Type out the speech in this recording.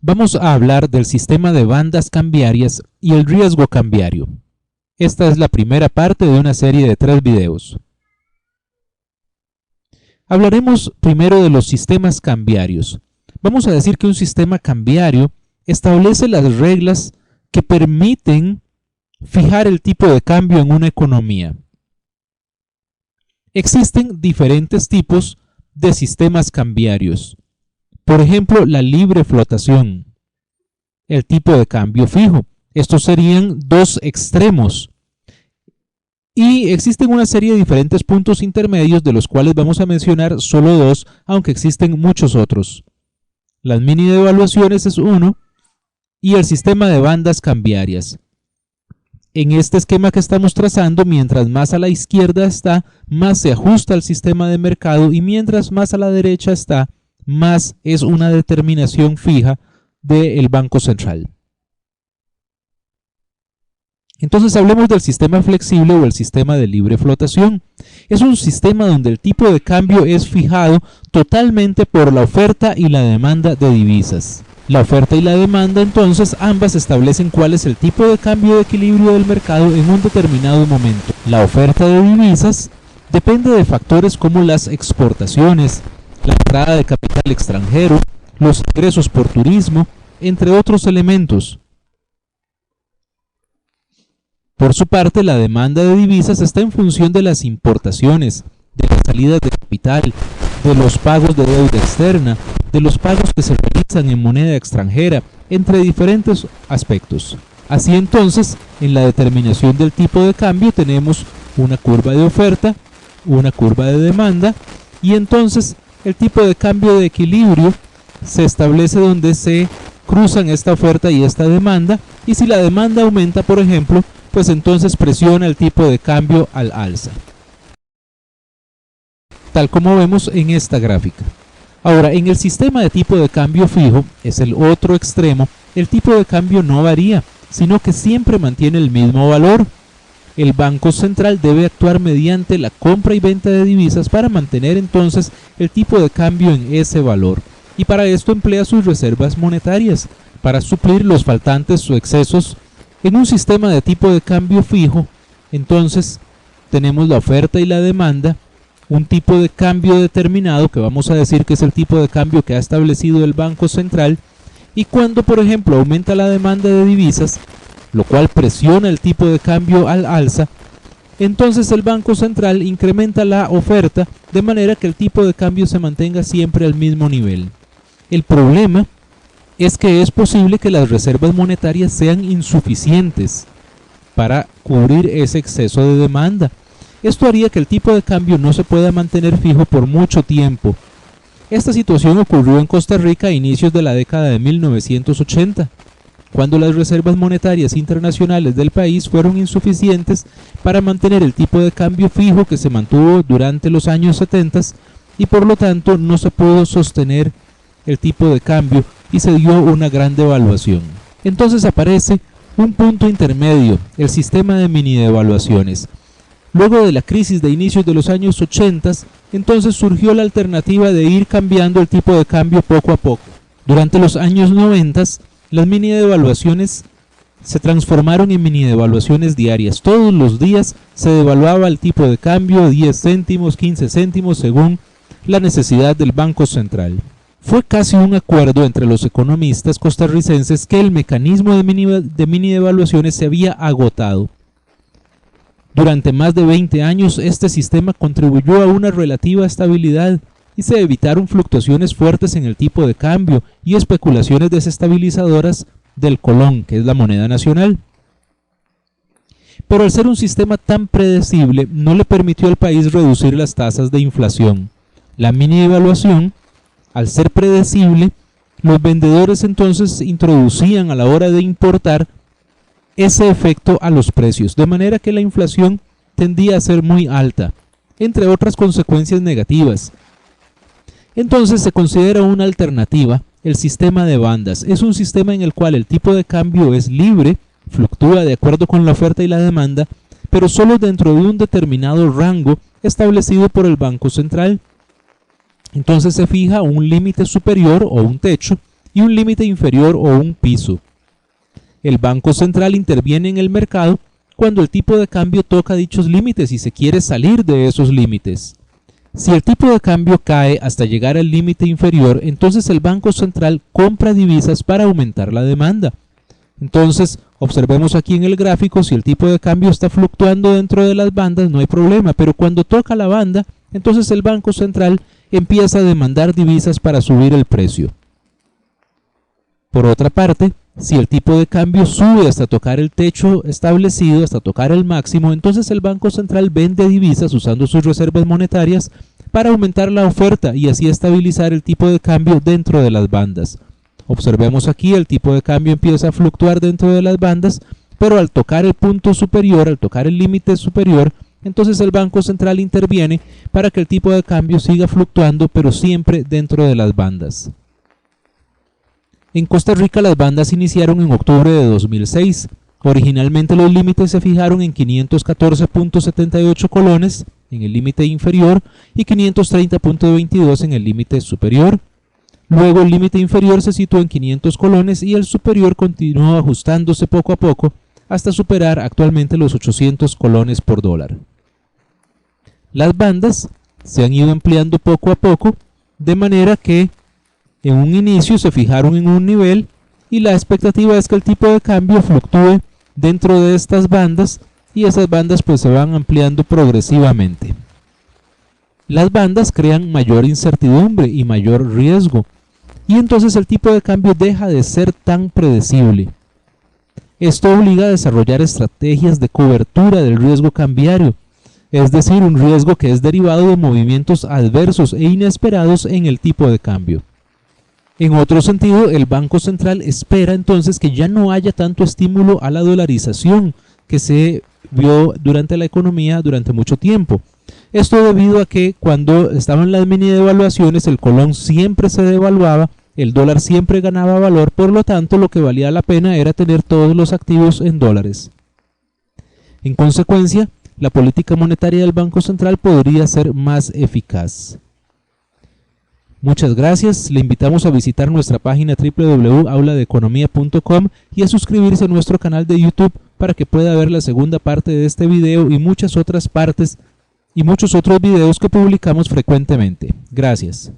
Vamos a hablar del sistema de bandas cambiarias y el riesgo cambiario. Esta es la primera parte de una serie de 3 videos. Hablaremos primero de los sistemas cambiarios. Vamos a decir que un sistema cambiario establece las reglas que permiten fijar el tipo de cambio en una economía. Existen diferentes tipos de sistemas cambiarios. Por ejemplo, la libre flotación, el tipo de cambio fijo. Estos serían dos extremos. Y existen una serie de diferentes puntos intermedios de los cuales vamos a mencionar solo 2, aunque existen muchos otros. Las mini devaluaciones es uno y el sistema de bandas cambiarias. En este esquema que estamos trazando, mientras más a la izquierda está, más se ajusta al sistema de mercado y mientras más a la derecha está, más es una determinación fija del Banco Central. Entonces hablemos del sistema flexible o el sistema de libre flotación. Es un sistema donde el tipo de cambio es fijado totalmente por la oferta y la demanda de divisas. La oferta y la demanda, entonces, ambas establecen cuál es el tipo de cambio de equilibrio del mercado en un determinado momento. La oferta de divisas depende de factores como las exportaciones, la entrada de capital extranjero, los ingresos por turismo, entre otros elementos. Por su parte, la demanda de divisas está en función de las importaciones, de las salidas de capital, de los pagos de deuda externa, de los pagos que se realizan en moneda extranjera, entre diferentes aspectos. Así entonces, en la determinación del tipo de cambio tenemos una curva de oferta, una curva de demanda, y entonces el tipo de cambio de equilibrio se establece donde se cruzan esta oferta y esta demanda, y si la demanda aumenta, por ejemplo, pues entonces presiona el tipo de cambio al alza, tal como vemos en esta gráfica. Ahora, en el sistema de tipo de cambio fijo, es el otro extremo, el tipo de cambio no varía, sino que siempre mantiene el mismo valor. El Banco Central debe actuar mediante la compra y venta de divisas para mantener entonces el tipo de cambio en ese valor, y para esto emplea sus reservas monetarias, para suplir los faltantes o excesos. En un sistema de tipo de cambio fijo, entonces, tenemos la oferta y la demanda, un tipo de cambio determinado, que vamos a decir que es el tipo de cambio que ha establecido el Banco Central, y cuando, por ejemplo, aumenta la demanda de divisas, lo cual presiona el tipo de cambio al alza, entonces el Banco Central incrementa la oferta de manera que el tipo de cambio se mantenga siempre al mismo nivel. El problema es que es posible que las reservas monetarias sean insuficientes para cubrir ese exceso de demanda. Esto haría que el tipo de cambio no se pueda mantener fijo por mucho tiempo. Esta situación ocurrió en Costa Rica a inicios de la década de 1980, cuando las reservas monetarias internacionales del país fueron insuficientes para mantener el tipo de cambio fijo que se mantuvo durante los años 70 y por lo tanto no se pudo sostener el tipo de cambio y se dio una gran devaluación. Entonces aparece un punto intermedio, el sistema de mini devaluaciones. Luego de la crisis de inicios de los años 80, entonces surgió la alternativa de ir cambiando el tipo de cambio poco a poco. Durante los años 90, las mini devaluaciones se transformaron en mini devaluaciones diarias. Todos los días se devaluaba el tipo de cambio 10 céntimos, 15 céntimos, según la necesidad del Banco Central. Fue casi un acuerdo entre los economistas costarricenses que el mecanismo de mini devaluaciones se había agotado. Durante más de 20 años este sistema contribuyó a una relativa estabilidad y se evitaron fluctuaciones fuertes en el tipo de cambio y especulaciones desestabilizadoras del colón, que es la moneda nacional. Pero al ser un sistema tan predecible, no le permitió al país reducir las tasas de inflación. La mini devaluación, al ser predecible, los vendedores entonces introducían a la hora de importar ese efecto a los precios, de manera que la inflación tendía a ser muy alta, entre otras consecuencias negativas. Entonces se considera una alternativa el sistema de bandas. Es un sistema en el cual el tipo de cambio es libre, fluctúa de acuerdo con la oferta y la demanda, pero solo dentro de un determinado rango establecido por el Banco Central. Entonces se fija un límite superior o un techo y un límite inferior o un piso. El Banco Central interviene en el mercado cuando el tipo de cambio toca dichos límites y se quiere salir de esos límites. Si el tipo de cambio cae hasta llegar al límite inferior, entonces el Banco Central compra divisas para aumentar la demanda. Entonces, observemos aquí en el gráfico, si el tipo de cambio está fluctuando dentro de las bandas, no hay problema, pero cuando toca la banda, entonces el Banco Central empieza a demandar divisas para subir el precio. Por otra parte, si el tipo de cambio sube hasta tocar el techo establecido, hasta tocar el máximo, entonces el Banco Central vende divisas usando sus reservas monetarias para aumentar la oferta y así estabilizar el tipo de cambio dentro de las bandas. Observemos aquí, el tipo de cambio empieza a fluctuar dentro de las bandas, pero al tocar el punto superior, al tocar el límite superior, entonces el Banco Central interviene para que el tipo de cambio siga fluctuando, pero siempre dentro de las bandas. En Costa Rica las bandas iniciaron en octubre de 2006. Originalmente los límites se fijaron en 514.78 colones en el límite inferior y 530.22 en el límite superior. Luego el límite inferior se situó en 500 colones y el superior continuó ajustándose poco a poco hasta superar actualmente los 800 colones por dólar. Las bandas se han ido ampliando poco a poco, de manera que en un inicio se fijaron en un nivel y la expectativa es que el tipo de cambio fluctúe dentro de estas bandas y esas bandas pues se van ampliando progresivamente. Las bandas crean mayor incertidumbre y mayor riesgo y entonces el tipo de cambio deja de ser tan predecible. Esto obliga a desarrollar estrategias de cobertura del riesgo cambiario, es decir, un riesgo que es derivado de movimientos adversos e inesperados en el tipo de cambio. En otro sentido, el Banco Central espera entonces que ya no haya tanto estímulo a la dolarización que se vio durante la economía durante mucho tiempo. Esto debido a que cuando estaban las mini devaluaciones el colón siempre se devaluaba, el dólar siempre ganaba valor, por lo tanto lo que valía la pena era tener todos los activos en dólares. En consecuencia, la política monetaria del Banco Central podría ser más eficaz. Muchas gracias, le invitamos a visitar nuestra página www.auladeeconomia.com y a suscribirse a nuestro canal de YouTube para que pueda ver la segunda parte de este video y muchas otras partes y muchos otros videos que publicamos frecuentemente. Gracias.